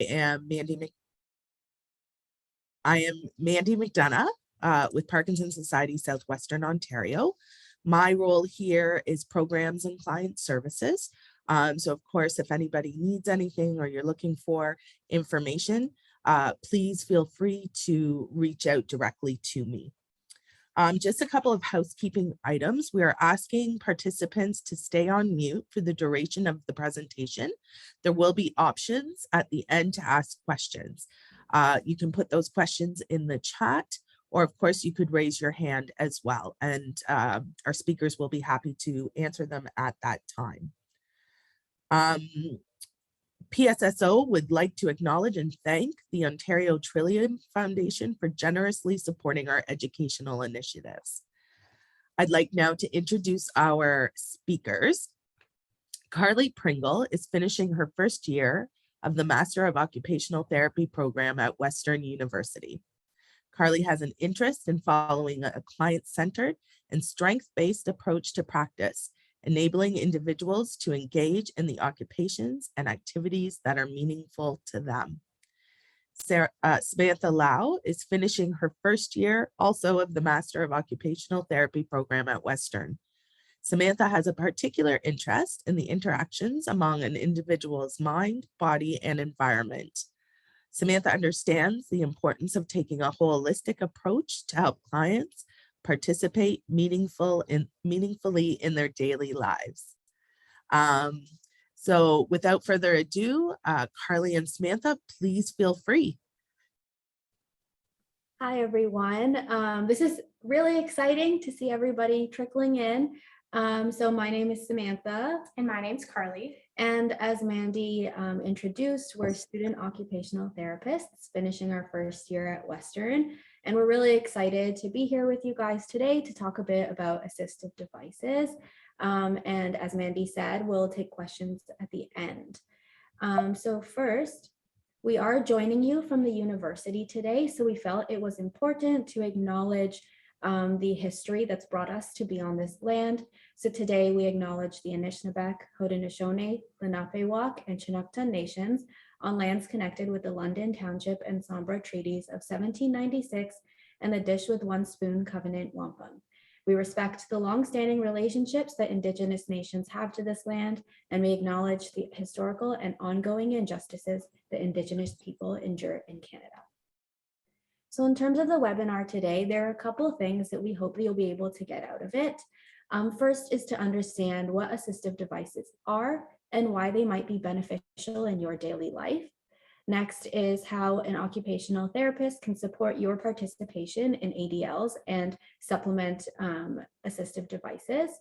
am Mandy Mc- I am Mandy McDonough with Parkinson's Society Southwestern Ontario. My role here is programs and client services. So of course, if anybody needs anything or you're looking for information, please feel free to reach out directly to me. Just a couple of housekeeping items. We are asking participants to stay on mute for the duration of the presentation. There will be options at the end to ask questions. You can put those questions in the chat, or of course you could raise your hand as well, and our speakers will be happy to answer them at that time. PSSO would like to acknowledge and thank the Ontario Trillium Foundation for generously supporting our educational initiatives. I'd like now to introduce our speakers. Carly Pringle is finishing her first year of the Master of Occupational Therapy program at Western University. Carly has an interest in following a client-centered and strength-based approach to practice, enabling individuals to engage in the occupations and activities that are meaningful to them. Samantha Lau is finishing her first year also of the Master of Occupational Therapy program at Western. Samantha has a particular interest in the interactions among an individual's mind, body, and environment. Samantha understands the importance of taking a holistic approach to help clients participate meaningfully in their daily lives. So without further ado, Carly and Samantha, please feel free. Hi, everyone. This is really exciting to see everybody trickling in. So my name is Samantha. And my name's Carly. And as Mandy introduced, we're student occupational therapists finishing our first year at Western. And we're really excited to be here with you guys today to talk a bit about assistive devices. And as Mandy said, we'll take questions at the end. So first, we are joining you from the university today, so we felt it was important to acknowledge the history that's brought us to be on this land. So today we acknowledge the Anishinaabe, Haudenosaunee, Lenape-Wauk, and Chinooktun nations on lands connected with the London Township and Sombra Treaties of 1796 and the Dish with One Spoon Covenant Wampum. We respect the longstanding relationships that Indigenous nations have to this land, and we acknowledge the historical and ongoing injustices that Indigenous people endure in Canada. So in terms of the webinar today, there are a couple of things that we hope that you'll be able to get out of it. First is to understand what assistive devices are and why they might be beneficial in your daily life. Next is how an occupational therapist can support your participation in ADLs and supplement assistive devices.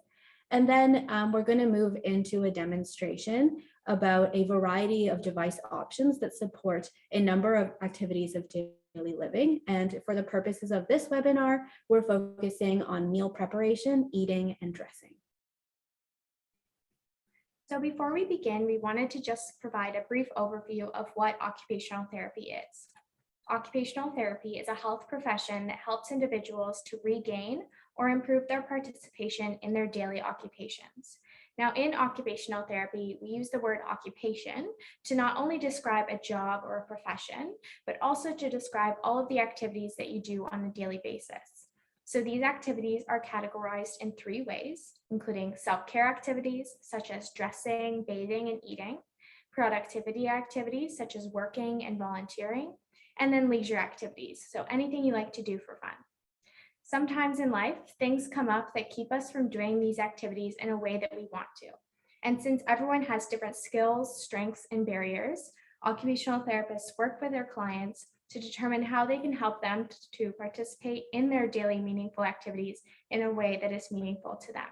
And then we're going to move into a demonstration about a variety of device options that support a number of activities of daily living. And for the purposes of this webinar, we're focusing on meal preparation, eating, and dressing. So before we begin, we wanted to just provide a brief overview of what occupational therapy is. Occupational therapy is a health profession that helps individuals to regain or improve their participation in their daily occupations. Now, in occupational therapy, we use the word occupation to not only describe a job or a profession, but also to describe all of the activities that you do on a daily basis. So these activities are categorized in 3 ways, including self-care activities such as dressing, bathing, and eating, productivity activities such as working and volunteering, and then leisure activities, so anything you like to do for fun. Sometimes in life, things come up that keep us from doing these activities in a way that we want to. And since everyone has different skills, strengths, and barriers, occupational therapists work with their clients to determine how they can help them to participate in their daily meaningful activities in a way that is meaningful to them.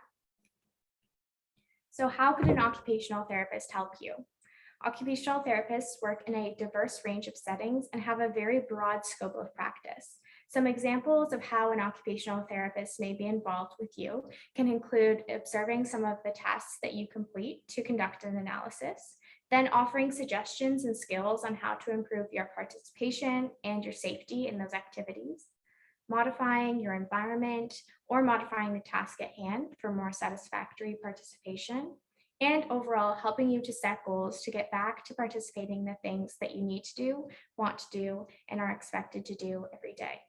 So how could an occupational therapist help you? Occupational therapists work in a diverse range of settings and have a very broad scope of practice. Some examples of how an occupational therapist may be involved with you can include observing some of the tasks that you complete to conduct an analysis, then offering suggestions and skills on how to improve your participation and your safety in those activities, modifying your environment or modifying the task at hand for more satisfactory participation, and overall helping you to set goals to get back to participating in the things that you need to do, want to do, and are expected to do every day.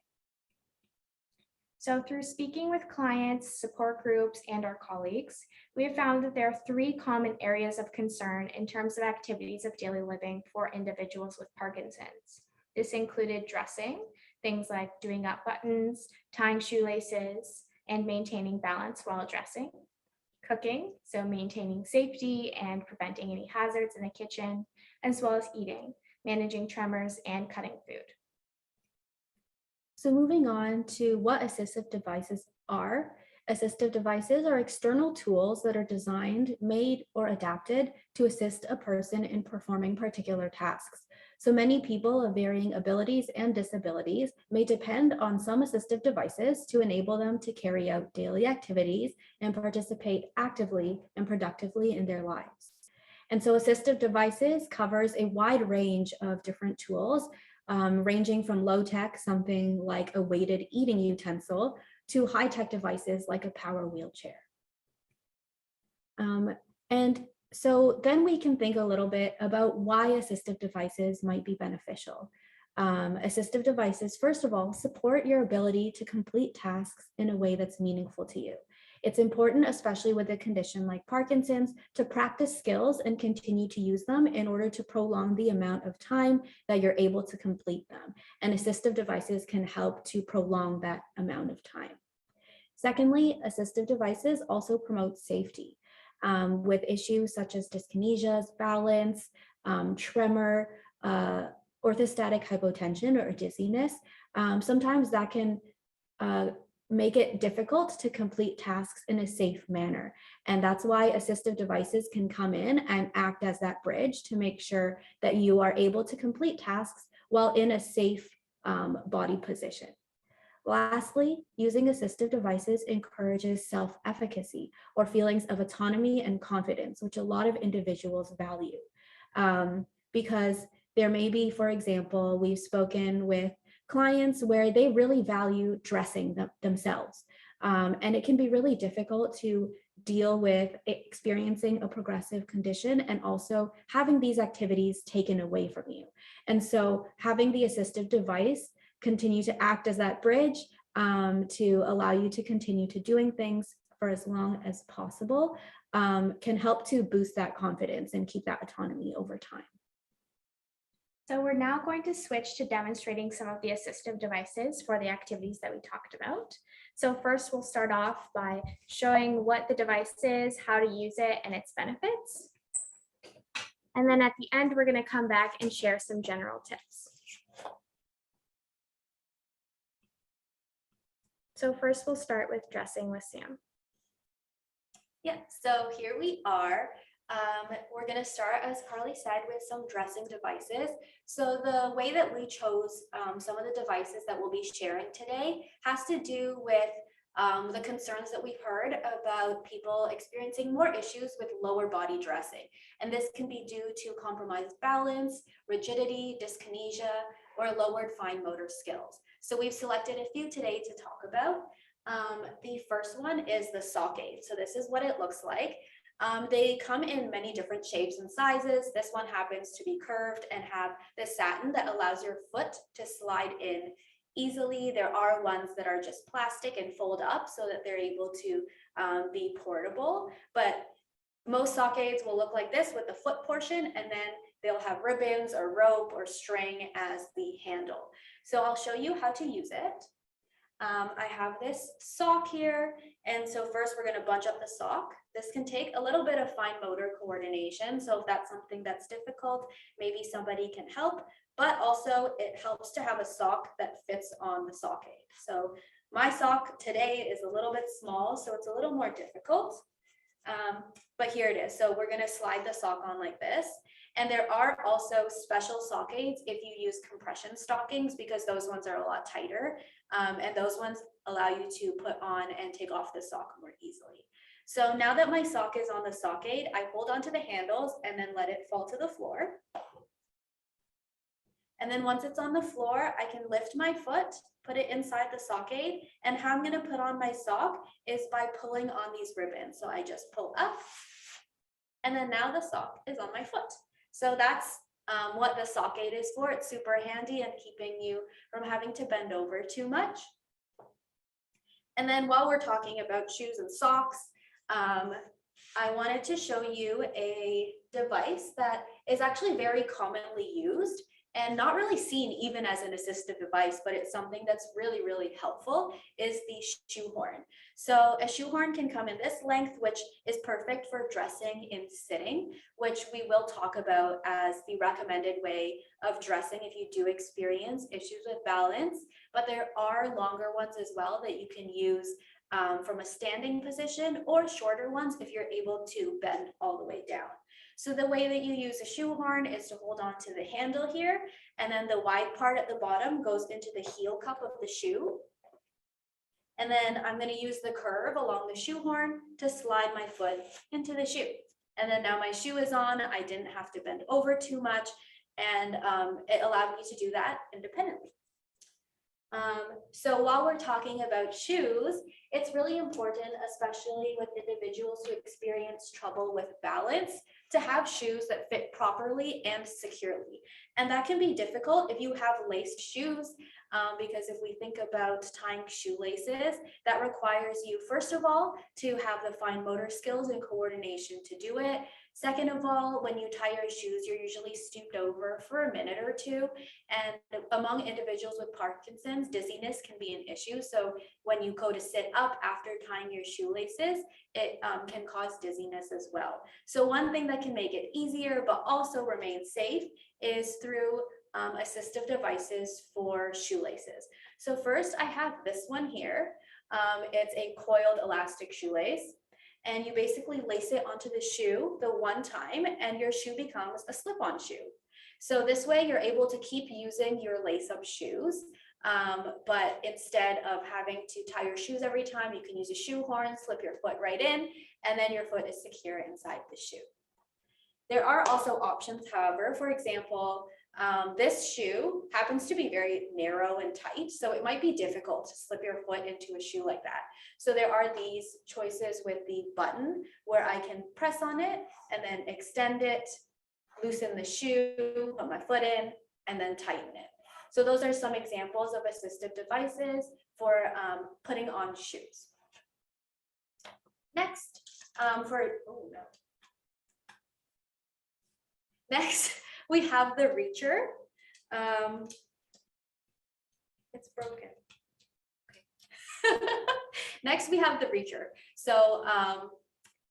So through speaking with clients, support groups, and our colleagues, we have found that there are 3 common areas of concern in terms of activities of daily living for individuals with Parkinson's. This included dressing, things like doing up buttons, tying shoelaces, and maintaining balance while dressing. Cooking, so maintaining safety and preventing any hazards in the kitchen, as well as eating, managing tremors, and cutting food. So moving on to what assistive devices are. Assistive devices are external tools that are designed, made, or adapted to assist a person in performing particular tasks. So many people of varying abilities and disabilities may depend on some assistive devices to enable them to carry out daily activities and participate actively and productively in their lives. And so assistive devices covers a wide range of different tools, ranging from low-tech, something like a weighted eating utensil, to high-tech devices like a power wheelchair. And so then we can think a little bit about why assistive devices might be beneficial. Assistive devices, first of all, support your ability to complete tasks in a way that's meaningful to you. It's important, especially with a condition like Parkinson's, to practice skills and continue to use them in order to prolong the amount of time that you're able to complete them. And assistive devices can help to prolong that amount of time. Secondly, assistive devices also promote safety with issues such as dyskinesias, balance, tremor, orthostatic hypotension or dizziness. Sometimes that can make it difficult to complete tasks in a safe manner. And that's why assistive devices can come in and act as that bridge to make sure that you are able to complete tasks while in a safe body position. Lastly, using assistive devices encourages self-efficacy or feelings of autonomy and confidence, which a lot of individuals value. Because there may be, for example, we've spoken with clients where they really value dressing themselves. And it can be really difficult to deal with experiencing a progressive condition and also having these activities taken away from you. And so having the assistive device continue to act as that bridge to allow you to continue to doing things for as long as possible can help to boost that confidence and keep that autonomy over time. So we're now going to switch to demonstrating some of the assistive devices for the activities that we talked about. So first we'll start off by showing what the device is, how to use it, and its benefits. And then at the end, we're going to come back and share some general tips. So first we'll start with dressing with Sam. Yeah, so here we are. We're going to start, as Carly said, with some dressing devices. So the way that we chose some of the devices that we'll be sharing today has to do with the concerns that we've heard about people experiencing more issues with lower body dressing. And this can be due to compromised balance, rigidity, dyskinesia, or lowered fine motor skills. So we've selected a few today to talk about. The first one is the sock aid. So this is what it looks like. They come in many different shapes and sizes. This one happens to be curved and have the satin that allows your foot to slide in easily. There are ones that are just plastic and fold up so that they're able to be portable, but most sock aids will look like this with the foot portion, and then they'll have ribbons or rope or string as the handle. So I'll show you how to use it. I have this sock here, and so first we're going to bunch up the sock. This can take a little bit of fine motor coordination, so if that's something that's difficult, maybe somebody can help, but also it helps to have a sock that fits on the sock aid. So my sock today is a little bit small, so it's a little more difficult, but here it is. So we're going to slide the sock on like this. And there are also special sock aids if you use compression stockings, because those ones are a lot tighter. And those ones allow you to put on and take off the sock more easily. So now that my sock is on the sock aid, I hold onto the handles and then let it fall to the floor. And then once it's on the floor, I can lift my foot, put it inside the sock aid, and how I'm going to put on my sock is by pulling on these ribbons. So I just pull up And then now the sock is on my foot. So that's what the sock aid is for. It's super handy and keeping you from having to bend over too much. And then while we're talking about shoes and socks, I wanted to show you a device that is actually very commonly used and not really seen even as an assistive device, but it's something that's really, really helpful, is the shoehorn. So a shoehorn can come in this length, which is perfect for dressing in sitting, which we will talk about as the recommended way of dressing if you do experience issues with balance. But there are longer ones as well that you can use from a standing position, or shorter ones if you're able to bend all the way down. So the way that you use a shoehorn is to hold on to the handle here, and then the wide part at the bottom goes into the heel cup of the shoe. And then I'm going to use the curve along the shoehorn to slide my foot into the shoe. And then now my shoe is on, I didn't have to bend over too much, and it allowed me to do that independently. So while we're talking about shoes, it's really important, especially with individuals who experience trouble with balance, to have shoes that fit properly and securely. And that can be difficult if you have laced shoes, because if we think about tying shoelaces, that requires you, first of all, to have the fine motor skills and coordination to do it. Second of all, when you tie your shoes, you're usually stooped over for a minute or two. And among individuals with Parkinson's, dizziness can be an issue. So when you go to sit up after tying your shoelaces, it can cause dizziness as well. So one thing that can make it easier, but also remain safe, is through assistive devices for shoelaces. So first I have this one here. It's a coiled elastic shoelace. And you basically lace it onto the shoe the one time, and your shoe becomes a slip-on shoe. So this way you're able to keep using your lace-up shoes, but instead of having to tie your shoes every time, you can use a shoehorn, slip your foot right in, and then your foot is secure inside the shoe. There are also options, however. For example, this shoe happens to be very narrow and tight, so it might be difficult to slip your foot into a shoe like that. So there are these choices with the button where I can press on it and then extend it, loosen the shoe, put my foot in, and then tighten it. So those are some examples of assistive devices for putting on shoes. Next, Next, we have the reacher. It's broken. Okay. Next, we have the reacher. So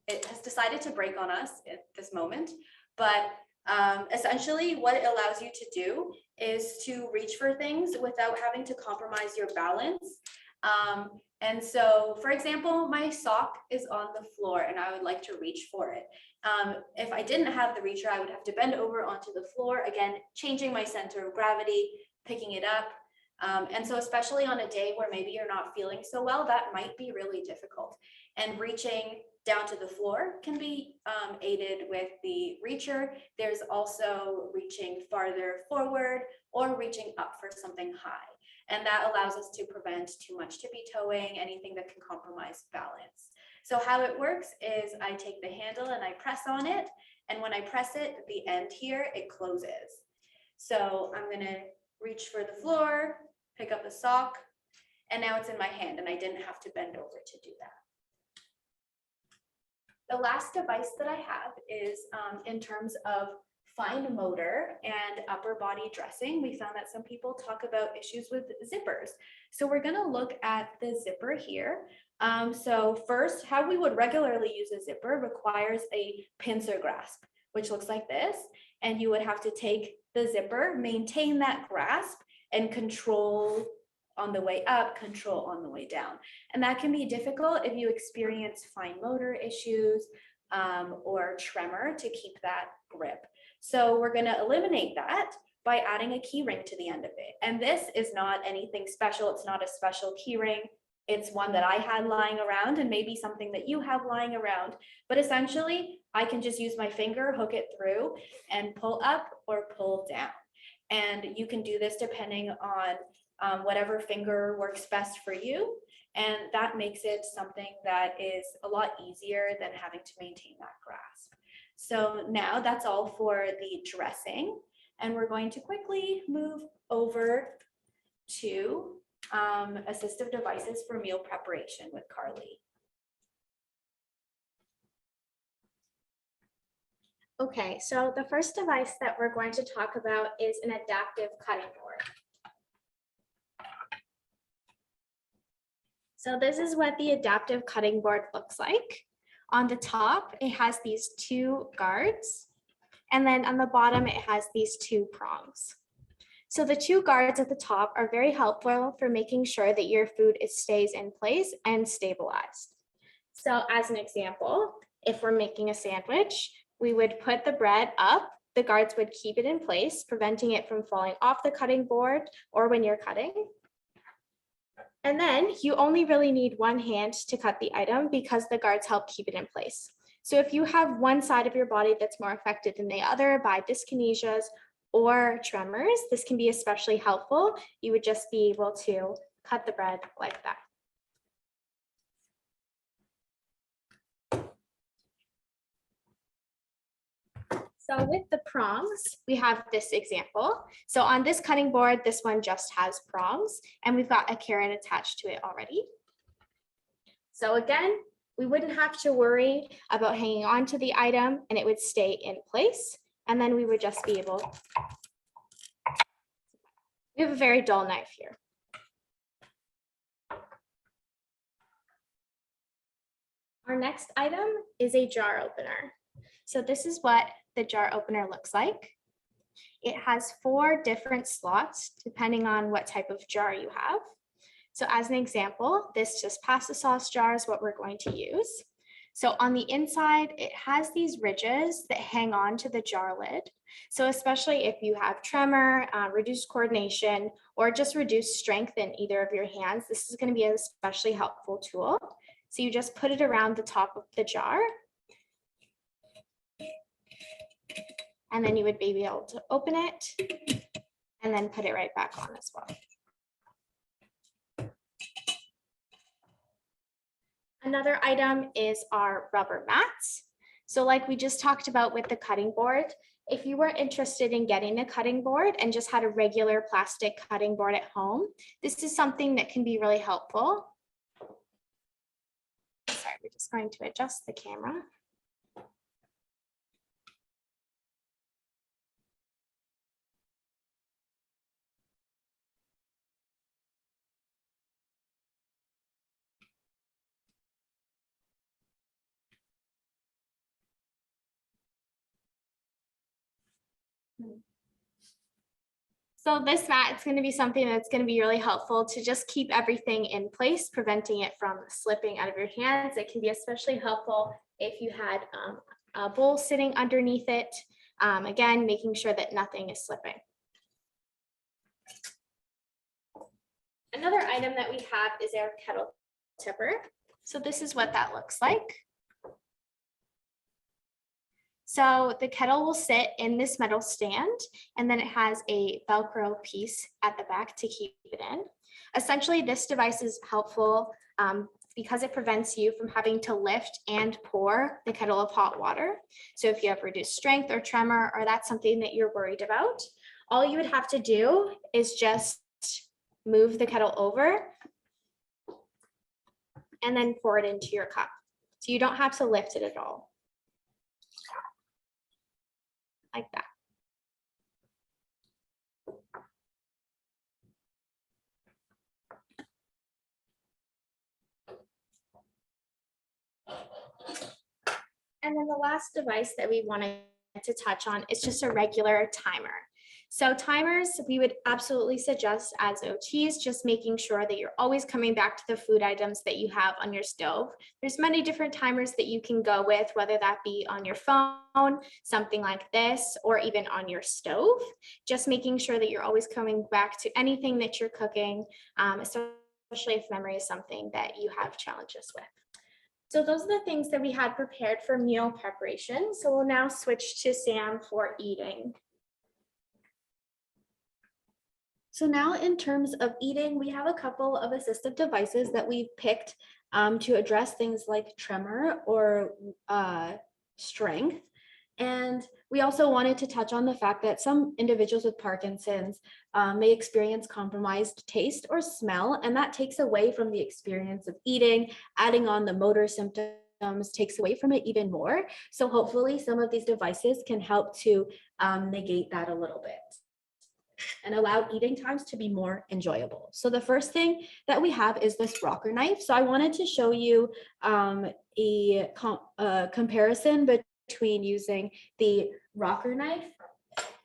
it has decided to break on us at this moment, but essentially what it allows you to do is to reach for things without having to compromise your balance. And so, for example, my sock is on the floor and I would like to reach for it. If I didn't have the reacher, I would have to bend over onto the floor, again, changing my center of gravity, picking it up. And so especially on a day where maybe you're not feeling so well, that might be really difficult. And reaching down to the floor can be aided with the reacher. There's also reaching farther forward or reaching up for something high. And that allows us to prevent too much tippy toeing, anything that can compromise balance. So how it works is I take the handle and I press on it. And when I press it at the end here, it closes. So I'm gonna reach for the floor, pick up the sock, and now it's in my hand and I didn't have to bend over to do that. The last device that I have is in terms of fine motor and upper body dressing. We found that some people talk about issues with zippers. So we're gonna look at the zipper here. So first, how we would regularly use a zipper requires a pincer grasp, which looks like this. And you would have to take the zipper, maintain that grasp, and control on the way up, control on the way down. And that can be difficult if you experience fine motor issues or tremor to keep that grip. So we're going to eliminate that by adding a key ring to the end of it. And this is not anything special. It's not a special key ring. It's one that I had lying around and maybe something that you have lying around. But essentially, I can just use my finger, hook it through, and pull up or pull down. And you can do this depending on whatever finger works best for you. And that makes it something that is a lot easier than having to maintain that grasp. So now that's all for the dressing. And we're going to quickly move over to assistive devices for meal preparation with Carly. Okay, so the first device that we're going to talk about is an adaptive cutting board. So this is what the adaptive cutting board looks like. On the top, it has these two guards, and then on the bottom, it has these two prongs. So the two guards at the top are very helpful for making sure that your food stays in place and stabilized. So as an example, if we're making a sandwich, we would put the bread up, the guards would keep it in place, preventing it from falling off the cutting board or when you're cutting. And then you only really need one hand to cut the item because the guards help keep it in place. So if you have one side of your body that's more affected than the other by dyskinesias or tremors, this can be especially helpful. You would just be able to cut the bread like that. So with the prongs, we have this example. So on this cutting board, this one just has prongs, and we've got a carrot attached to it already. So again, we wouldn't have to worry about hanging on to the item and it would stay in place. And then we would just be able, we have a very dull knife here. Our next item is a jar opener. So this is what the jar opener looks like. It has 4 different slots depending on what type of jar you have. So as an example, this just pasta sauce jar is what we're going to use. So on the inside, it has these ridges that hang on to the jar lid. So especially if you have tremor, reduced coordination, or just reduced strength in either of your hands, this is going to be an especially helpful tool. So you just put it around the top of the jar. And then you would be able to open it and then put it right back on as well. Another item is our rubber mats. So like we just talked about with the cutting board, if you were interested in getting a cutting board and just had a regular plastic cutting board at home, this is something that can be really helpful. Sorry, we're just going to adjust the camera. So this mat, it's going to be something that's going to be really helpful to just keep everything in place, preventing it from slipping out of your hands. It can be especially helpful if you had a bowl sitting underneath it. Again, making sure that nothing is slipping. Another item that we have is our kettle tipper. So this is what that looks like. So the kettle will sit in this metal stand, and then it has a Velcro piece at the back to keep it in. Essentially, this device is helpful because it prevents you from having to lift and pour the kettle of hot water. So if you have reduced strength or tremor, or that's something that you're worried about, all you would have to do is just move the kettle over and then pour it into your cup. So you don't have to lift it at all. Like that. And then the last device that we wanted to touch on is just a regular timer. So timers, we would absolutely suggest as OTs, just making sure that you're always coming back to the food items that you have on your stove. There's many different timers that you can go with, whether that be on your phone, something like this, or even on your stove. Just making sure that you're always coming back to anything that you're cooking, especially if memory is something that you have challenges with. So those are the things that we had prepared for meal preparation. So we'll now switch to Sam for eating. So now in terms of eating, we have a couple of assistive devices that we've picked to address things like tremor or strength. And we also wanted to touch on the fact that some individuals with Parkinson's may experience compromised taste or smell, and that takes away from the experience of eating. Adding on the motor symptoms takes away from it even more. So hopefully some of these devices can help to negate that a little bit and allow eating times to be more enjoyable. So the first thing that we have is this rocker knife. So I wanted to show you a comparison between using the rocker knife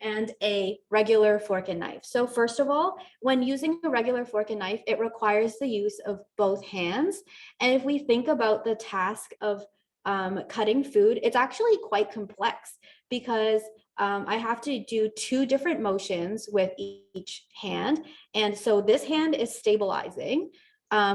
and a regular fork and knife. So first of all, when using a regular fork and knife, it requires the use of both hands. And if we think about the task of cutting food, it's actually quite complex because I have to do 2 different motions with each hand. And so this hand is stabilizing,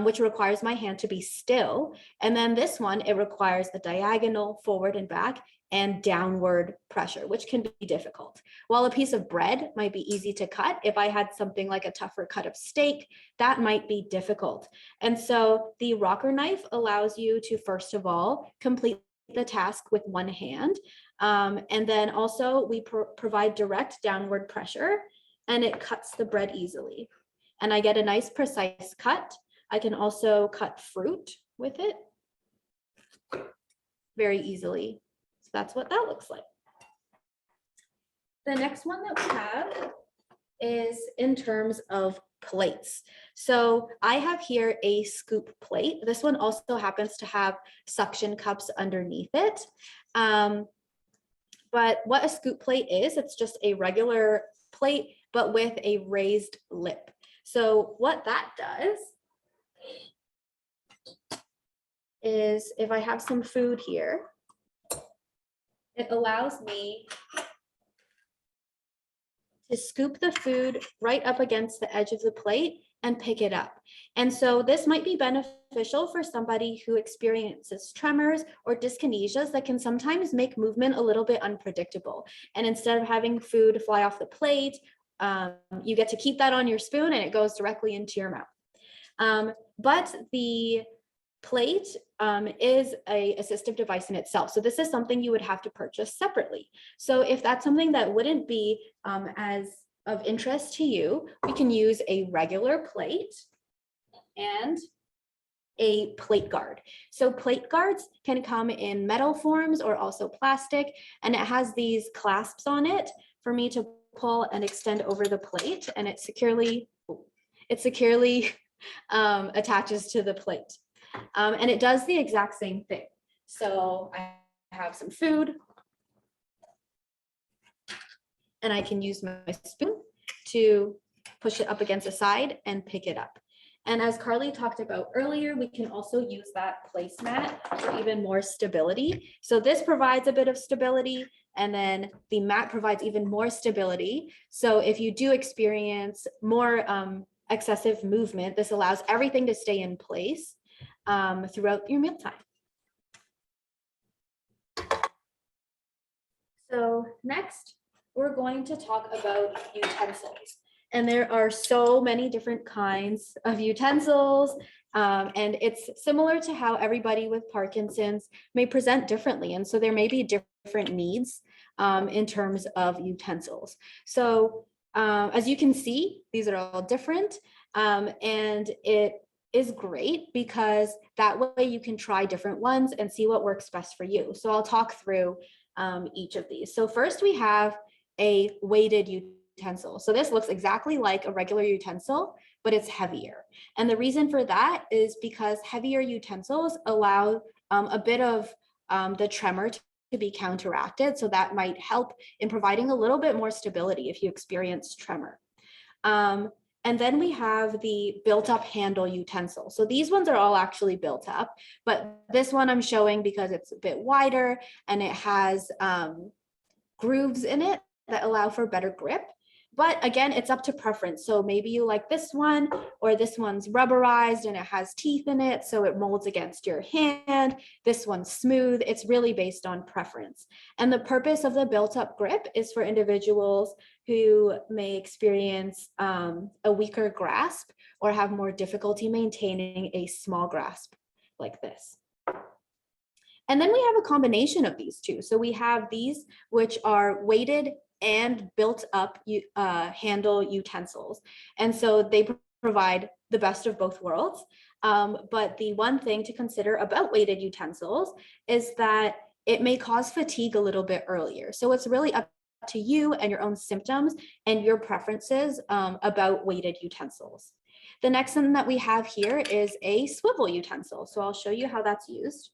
which requires my hand to be still. And then this one, it requires a diagonal forward and back and downward pressure, which can be difficult. While a piece of bread might be easy to cut, if I had something like a tougher cut of steak, that might be difficult. And so the rocker knife allows you to, first of all, complete the task with one hand. And then also we provide direct downward pressure, and it cuts the bread easily. And I get a nice precise cut. I can also cut fruit with it very easily. So that's what that looks like. The next one that we have is in terms of plates. So I have here a scoop plate. This one also happens to have suction cups underneath it. But what a scoop plate is, it's just a regular plate, but with a raised lip. So what that does is if I have some food here, it allows me to scoop the food right up against the edge of the plate and pick it up. And so this might be beneficial for somebody who experiences tremors or dyskinesias that can sometimes make movement a little bit unpredictable. And instead of having food fly off the plate, you get to keep that on your spoon and it goes directly into your mouth. But the plate is an assistive device in itself. So this is something you would have to purchase separately. So if that's something that wouldn't be as of interest to you, we can use a regular plate and a plate guard. So plate guards can come in metal forms or also plastic, and it has these clasps on it for me to pull and extend over the plate, and it securely attaches to the plate. And it does the exact same thing. So I have some food and I can use my spoon to push it up against the side and pick it up. And as Carly talked about earlier, we can also use that placemat for even more stability. So this provides a bit of stability, and then the mat provides even more stability. So if you do experience more excessive movement, this allows everything to stay in place throughout your mealtime. So next, we're going to talk about utensils. And there are so many different kinds of utensils, and it's similar to how everybody with Parkinson's may present differently. And so there may be different needs in terms of utensils. So as you can see, these are all different, and it is great because that way you can try different ones and see what works best for you. So I'll talk through each of these. So first we have a weighted utensil. So this looks exactly like a regular utensil, but it's heavier. And the reason for that is because heavier utensils allow a bit of the tremor to be counteracted. So that might help in providing a little bit more stability if you experience tremor. And then we have the built-up handle utensil. So these ones are all actually built up, but this one I'm showing because it's a bit wider and it has grooves in it that allow for better grip. But again, it's up to preference. So maybe you like this one, or this one's rubberized and it has teeth in it, so it molds against your hand. This one's smooth. It's really based on preference. And the purpose of the built-up grip is for individuals who may experience a weaker grasp or have more difficulty maintaining a small grasp like this. And then we have a combination of these two. So we have these, which are weighted and built up handle utensils. And so they provide the best of both worlds. But the one thing to consider about weighted utensils is that it may cause fatigue a little bit earlier. So it's really up to you and your own symptoms and your preferences about weighted utensils. The next one that we have here is a swivel utensil. So I'll show you how that's used.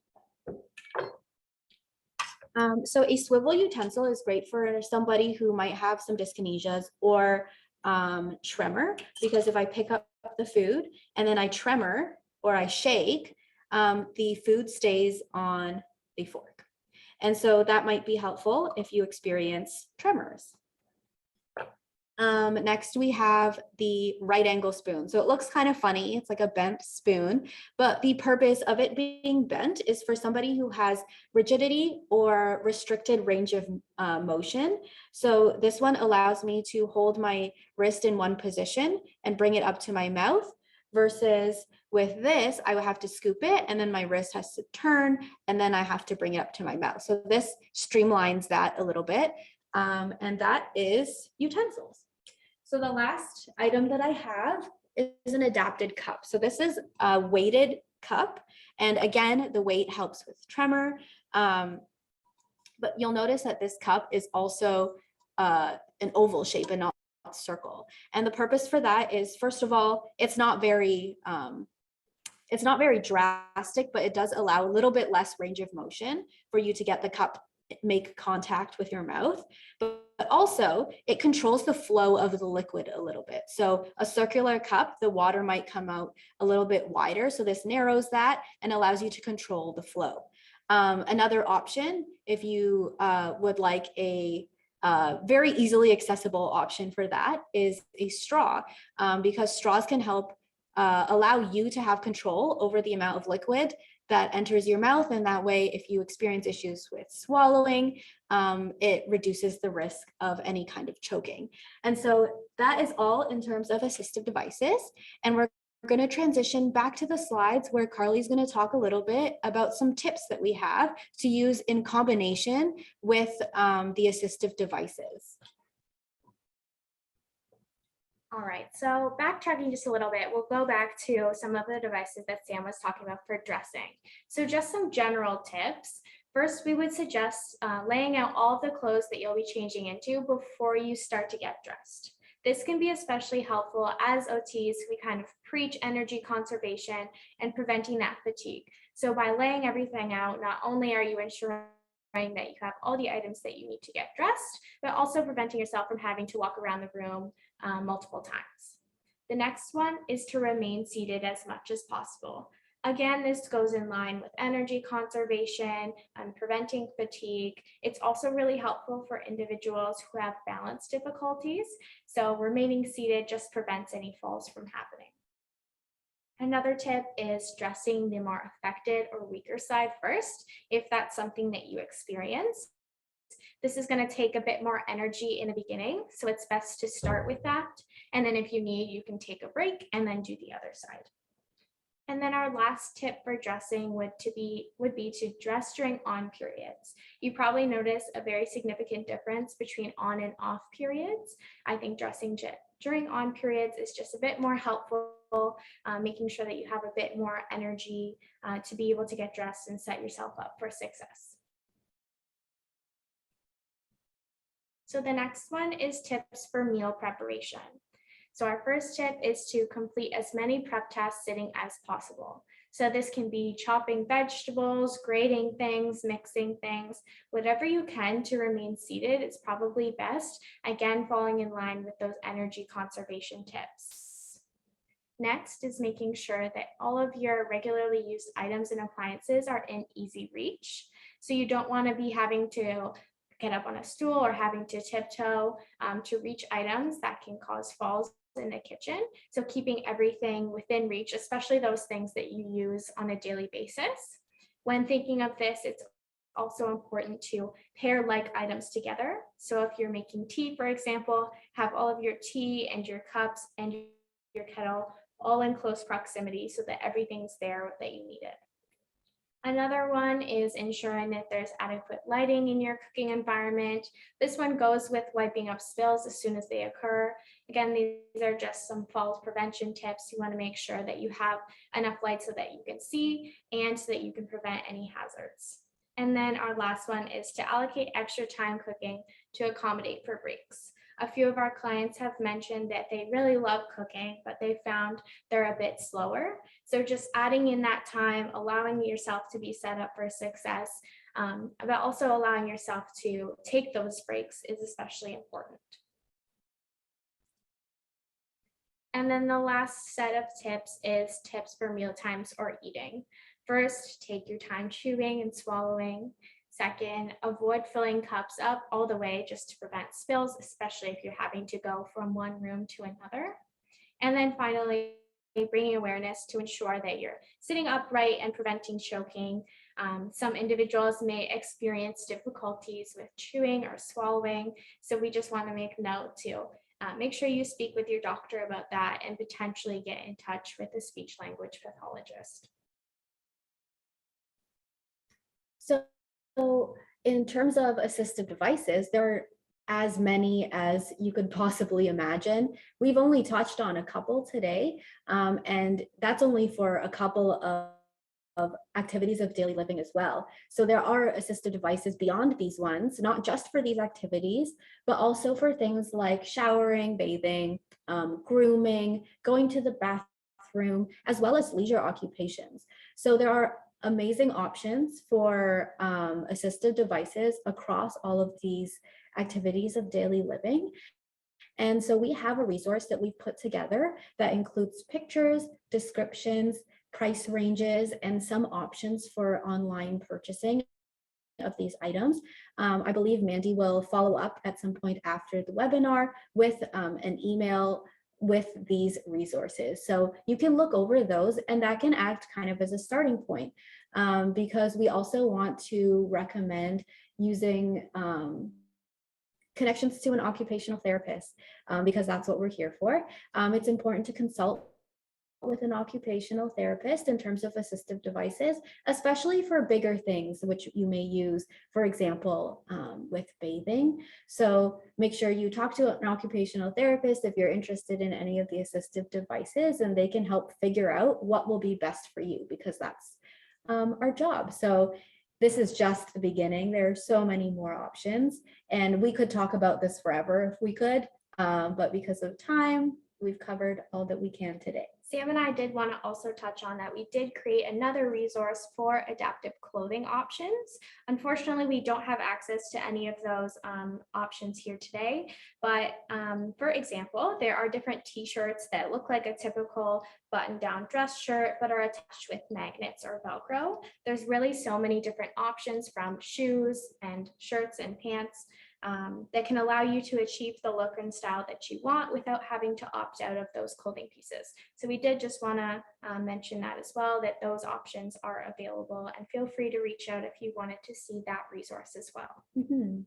So a swivel utensil is great for somebody who might have some dyskinesias or tremor, because if I pick up the food and then I tremor or I shake, the food stays on the fork. And so that might be helpful if you experience tremors. Next, we have the right angle spoon. So it looks kind of funny. It's like a bent spoon, but the purpose of it being bent is for somebody who has rigidity or restricted range of motion. So this one allows me to hold my wrist in one position and bring it up to my mouth, versus with this, I would have to scoop it and then my wrist has to turn and then I have to bring it up to my mouth. So this streamlines that a little bit. And that is utensils. So the last item that I have is an adapted cup. So this is a weighted cup. And again, the weight helps with tremor. But you'll notice that this cup is also an oval shape and not circle. And the purpose for that is, first of all, it's not very drastic, but it does allow a little bit less range of motion for you to get the cup make contact with your mouth, but also it controls the flow of the liquid a little bit. So a circular cup, the water might come out a little bit wider. So this narrows that and allows you to control the flow. Another option, if you would like a very easily accessible option for that, is a straw, because straws can help allow you to have control over the amount of liquid that enters your mouth. And that way, if you experience issues with swallowing, it reduces the risk of any kind of choking. And so that is all in terms of assistive devices. And we're going to transition back to the slides where Carly's going to talk a little bit about some tips that we have to use in combination with the assistive devices. All right, so backtracking just a little bit, we'll go back to some of the devices that Sam was talking about for dressing. So just some general tips. First, we would suggest laying out all the clothes that you'll be changing into before you start to get dressed. This can be especially helpful as OTs. We kind of preach energy conservation and preventing that fatigue. So by laying everything out, not only are you ensuring that you have all the items that you need to get dressed, but also preventing yourself from having to walk around the room multiple times. The next one is to remain seated as much as possible. Again, this goes in line with energy conservation and preventing fatigue. It's also really helpful for individuals who have balance difficulties. So remaining seated just prevents any falls from happening. Another tip is dressing the more affected or weaker side first, if that's something that you experience. This is going to take a bit more energy in the beginning, so it's best to start with that. And then if you need, you can take a break and then do the other side. And then our last tip for dressing would be to dress during on periods. You probably notice a very significant difference between on and off periods. I think dressing during on periods is just a bit more helpful, making sure that you have a bit more energy to be able to get dressed and set yourself up for success. So the next one is tips for meal preparation. So our first tip is to complete as many prep tasks sitting as possible. So this can be chopping vegetables, grating things, mixing things, whatever you can to remain seated is probably best, again, falling in line with those energy conservation tips. Next is making sure that all of your regularly used items and appliances are in easy reach. So you don't want to be having to get up on a stool or having to tiptoe to reach items that can cause falls in the kitchen. So keeping everything within reach, especially those things that you use on a daily basis. When thinking of this, it's also important to pair like items together. So if you're making tea, for example, have all of your tea and your cups and your kettle all in close proximity so that everything's there that you need it. Another one is ensuring that there's adequate lighting in your cooking environment. This one goes with wiping up spills as soon as they occur. Again, these are just some fall prevention tips. You want to make sure that you have enough light so that you can see and so that you can prevent any hazards. And then our last one is to allocate extra time cooking to accommodate for breaks. A few of our clients have mentioned that they really love cooking, but they found they're a bit slower. So just adding in that time, allowing yourself to be set up for success, but also allowing yourself to take those breaks is especially important. And then the last set of tips is tips for meal times or eating. First, take your time chewing and swallowing. Second, avoid filling cups up all the way just to prevent spills, especially if you're having to go from one room to another. And then finally, bringing awareness to ensure that you're sitting upright and preventing choking. Some individuals may experience difficulties with chewing or swallowing, so we just want to make note to make sure you speak with your doctor about that and potentially get in touch with a speech language pathologist. So in terms of assistive devices, there are as many as you could possibly imagine. We've only touched on a couple today, and that's only for a couple of activities of daily living as well. So there are assistive devices beyond these ones, not just for these activities, but also for things like showering, bathing, grooming, going to the bathroom, as well as leisure occupations. So there are amazing options for assistive devices across all of these activities of daily living. And so we have a resource that we've put together that includes pictures, descriptions, price ranges, and some options for online purchasing of these items. I believe Mandy will follow up at some point after the webinar with an email with these resources. So you can look over those, and that can act kind of as a starting point, because we also want to recommend using connections to an occupational therapist, because that's what we're here for. It's important to consult with an occupational therapist in terms of assistive devices, especially for bigger things, which you may use, for example, with bathing. So make sure you talk to an occupational therapist if you're interested in any of the assistive devices, and they can help figure out what will be best for you, because that's our job. So this is just the beginning. There are so many more options, and we could talk about this forever if we could, but because of time, we've covered all that we can today. Sam and I did want to also touch on that we did create another resource for adaptive clothing options. Unfortunately, we don't have access to any of those options here today, but for example, there are different t-shirts that look like a typical button-down dress shirt but are attached with magnets or Velcro. There's really so many different options, from shoes and shirts and pants, that can allow you to achieve the look and style that you want without having to opt out of those clothing pieces. So we did just want to mention that as well, that those options are available, and feel free to reach out if you wanted to see that resource as well. Mm-hmm.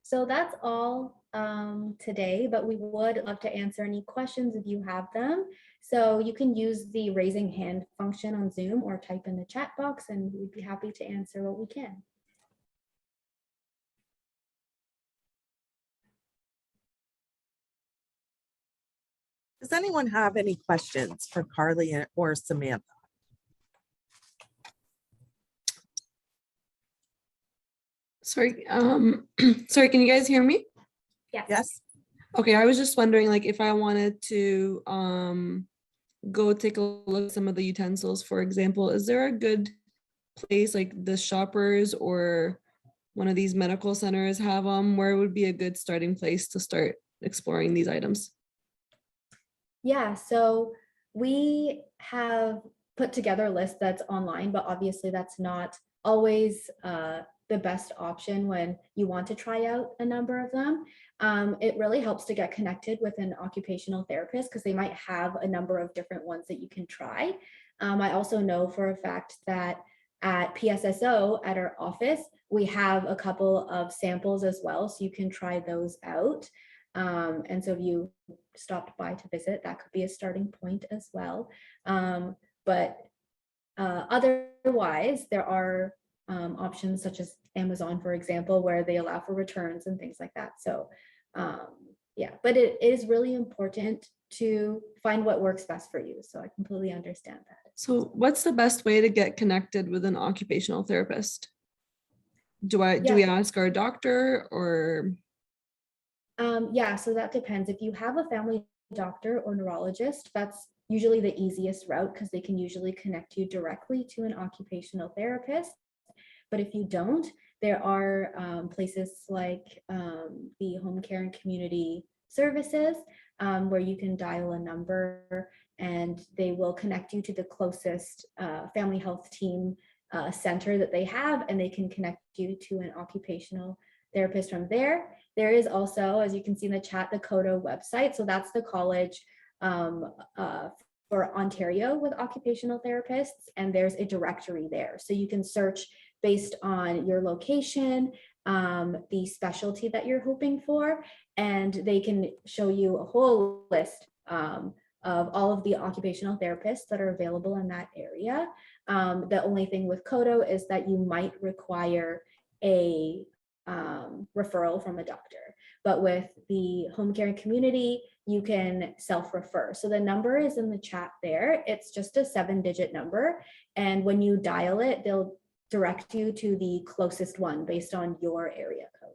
So that's all today, but we would love to answer any questions if you have them. So you can use the raising hand function on Zoom or type in the chat box, and we'd be happy to answer what we can. Does anyone have any questions for Carly or Samantha? Sorry, sorry, can you guys hear me? Yes. Yes. Okay, I was just wondering, like, if I wanted to go take a look at some of the utensils, for example, is there a good place, like the Shoppers or one of these medical centers have them, where would be a good starting place to start exploring these items? Yeah, so we have put together a list that's online, but obviously that's not always the best option when you want to try out a number of them. It really helps to get connected with an occupational therapist, because they might have a number of different ones that you can try. I also know for a fact that at PSSO, at our office, we have a couple of samples as well, so you can try those out. And so if you stopped by to visit, that could be a starting point as well. But Otherwise, there are options such as Amazon, for example, where they allow for returns and things like that. So yeah, but it is really important to find what works best for you. So I completely understand that. So what's the best way to get connected with an occupational therapist? Do we ask our doctor or? Yeah, so that depends. If you have a family doctor or neurologist, that's usually the easiest route because they can usually connect you directly to an occupational therapist. But if you don't, there are places like the home care and community services where you can dial a number and they will connect you to the closest family health team center that they have, and they can connect you to an occupational therapist from there. There is also, as you can see in the chat, the CODO website. So that's the college for Ontario with occupational therapists, and there's a directory there. So you can search based on your location, the specialty that you're hoping for, and they can show you a whole list of all of the occupational therapists that are available in that area. The only thing with CODO is that you might require a referral from a doctor, but with the home care and community, you can self-refer. So the number is in the chat there. It's just a 7-digit number. And when you dial it, they'll direct you to the closest one based on your area code.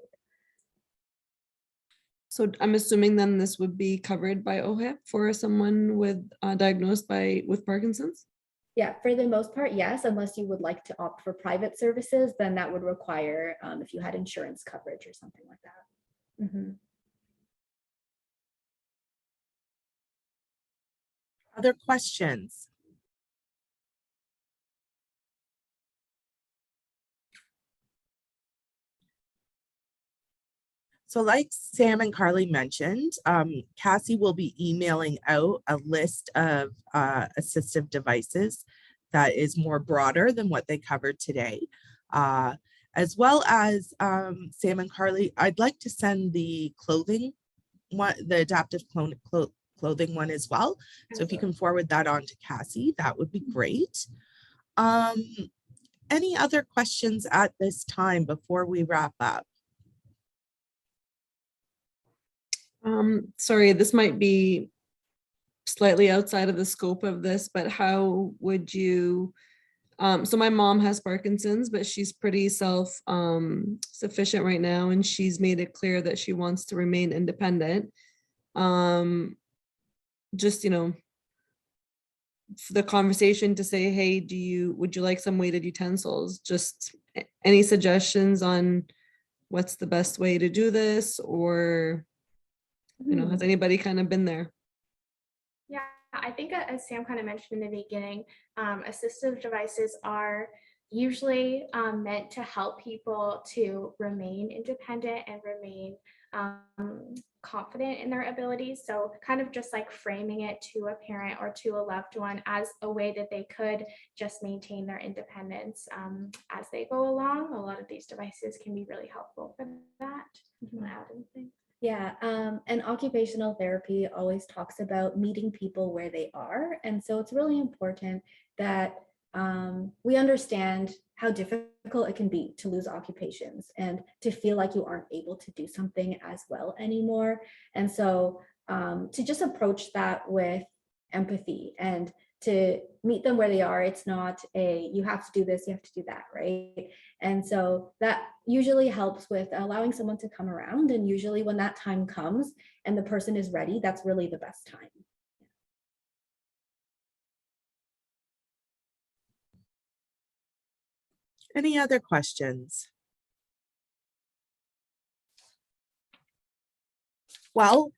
So I'm assuming then this would be covered by OHIP for someone with diagnosed with Parkinson's? Yeah, for the most part, yes, unless you would like to opt for private services, then that would require if you had insurance coverage or something like that. Mm-hmm. Other questions? So like Sam and Carly mentioned, Cassie will be emailing out a list of assistive devices that is more broader than what they covered today. As well as Sam and Carly, I'd like to send the clothing one, the adaptive clothing one as well. So if you can forward that on to Cassie, that would be great. Any other questions at this time before we wrap up? Sorry, this might be slightly outside of the scope of this, but how would you, so my mom has Parkinson's, but she's pretty sufficient right now, and she's made it clear that she wants to remain independent. Just, the conversation to say, hey, would you like some weighted utensils? Just any suggestions on what's the best way to do this, or has anybody kind of been there? Yeah, I think as Sam kind of mentioned in the beginning, assistive devices are usually meant to help people to remain independent and remain confident in their abilities. So kind of just like framing it to a parent or to a loved one as a way that they could just maintain their independence as they go along. A lot of these devices can be really helpful for that. Do you want to add anything? Yeah, and occupational therapy always talks about meeting people where they are. And so it's really important that we understand how difficult it can be to lose occupations and to feel like you aren't able to do something as well anymore. And so to just approach that with empathy and to meet them where they are. It's not you have to do this, you have to do that, right? And so that usually helps with allowing someone to come around. And usually when that time comes and the person is ready, that's really the best time. Any other questions? Well,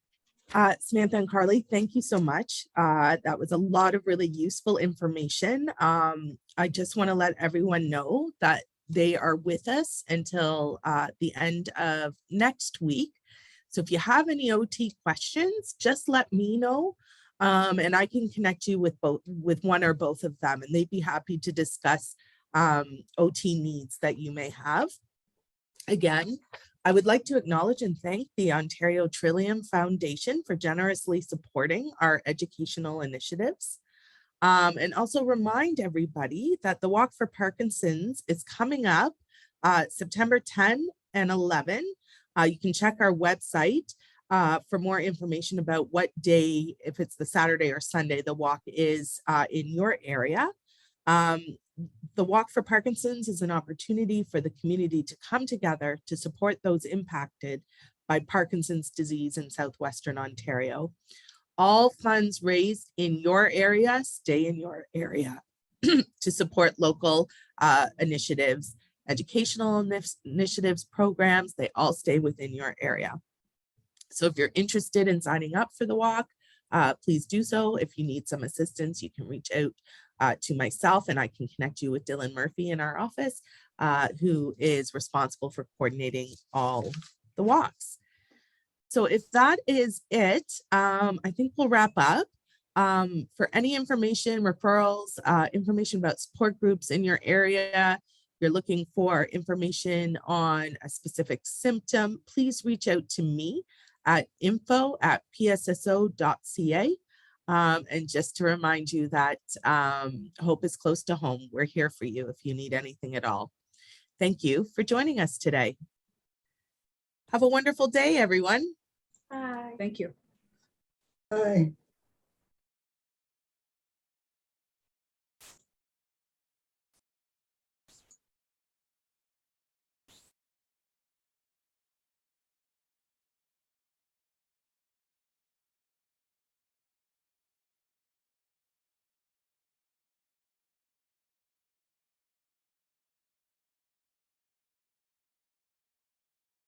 Samantha and Carly, thank you so much. That was a lot of really useful information. I just want to let everyone know that they are with us until the end of next week. So if you have any OT questions, just let me know. And I can connect you with one or both of them, and they'd be happy to discuss OT needs that you may have. Again, I would like to acknowledge and thank the Ontario Trillium Foundation for generously supporting our educational initiatives. And also remind everybody that the Walk for Parkinson's is coming up September 10 and 11. You can check our website for more information about what day, if it's the Saturday or Sunday, the walk is in your area. The Walk for Parkinson's is an opportunity for the community to come together to support those impacted by Parkinson's disease in Southwestern Ontario. All funds raised in your area stay in your area to support local initiatives, educational initiatives, programs, they all stay within your area. So if you're interested in signing up for the walk, please do so. If you need some assistance, you can reach out to myself and I can connect you with Dylan Murphy in our office, who is responsible for coordinating all the walks. So if that is it, I think we'll wrap up. For any information, referrals, information about support groups in your area, you're looking for information on a specific symptom, please reach out to me at info@psso.ca. And just to remind you that hope is close to home. We're here for you if you need anything at all. Thank you for joining us today. Have a wonderful day, everyone. Bye. Thank you. Bye.